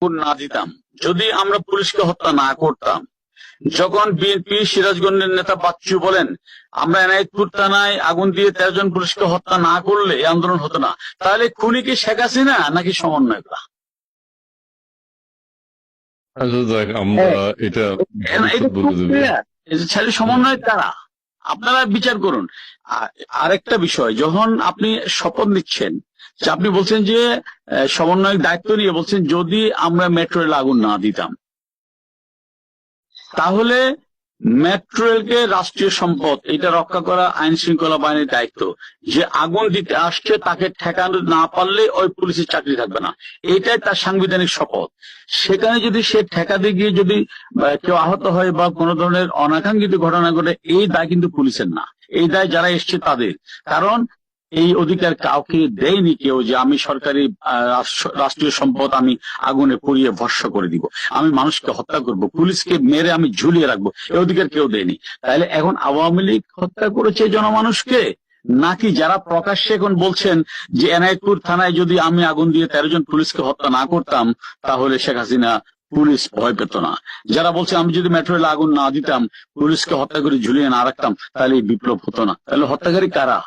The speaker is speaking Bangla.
না দিতাম, যদি আমরা পুলিশকে হত্যা না করতাম, যখন বিএনপি সিরাজগঞ্জের নেতা বাচ্চু বলেন আমরা এনায়েতপুর থানায় আগুন দিয়ে 13 জন পুলিশকে হত্যা না করলে এই আন্দোলন হতো না, তাহলে খুনি কি শেখ হাসিনা নাকি সমন্বয়করা? আচ্ছা দেখ, আমরা এটা এটা খুব ক্লিয়ার, ছেলে সমন্বয় কারা, আপনারা বিচার করুন। আরেকটা বিষয়, যখন আপনি শপথ নিচ্ছেন, যে আপনি বলছেন যে সমন্বয়ক দায়িত্ব নিয়ে বলছেন যদি আমরা মেট্রো রেল আগুন না দিতাম, তাহলে মেট্রো রেলকে রাষ্ট্রীয় সম্পদ, এটা রক্ষা করা আইন শৃঙ্খলা বাহিনীর দায়িত্ব। যে আগুন দিতে আসছে তাকে ঠেকানো না পারলে ওই পুলিশের চাকরি থাকবে না, এটাই তার সাংবিধানিক শপথ। সেখানে যদি সে ঠেকাতে গিয়ে যদি কেউ আহত হয় বা কোনো ধরনের অনাকাঙ্ক্ষিত ঘটনা ঘটে, এই দায় কিন্তু পুলিশের না, এই দায় যারা এসছে তাদের। কারণ এই অধিকার কাউকে দেয়নি কেউ যে আমি সরকারি রাষ্ট্রীয় সম্পদ আমি আগুনে পুড়িয়ে ভস্ম করে দিব, আমি মানুষকে হত্যা করব, পুলিশকে মেরে আমি ঝুলিয়ে রাখবো, এই অধিকার কেউ দেয়নি। তাহলে এখন আওয়ামী লীগ হত্যা করেছে জনমানুষকে, নাকি যারা প্রকাশ্যে এখন বলছেন যে এনায়েতপুর থানায় যদি আমি আগুন দিয়ে 13 জন পুলিশকে হত্যা না করতাম তাহলে শেখ হাসিনা পুলিশ ভয় পেত না, যারা বলছে আমি যদি মেট্রো রেলে আগুন না দিতাম পুলিশকে হত্যা করে ঝুলিয়ে না রাখতাম তাহলে এই বিপ্লব হতো না, তাহলে হত্যাকারী কারা?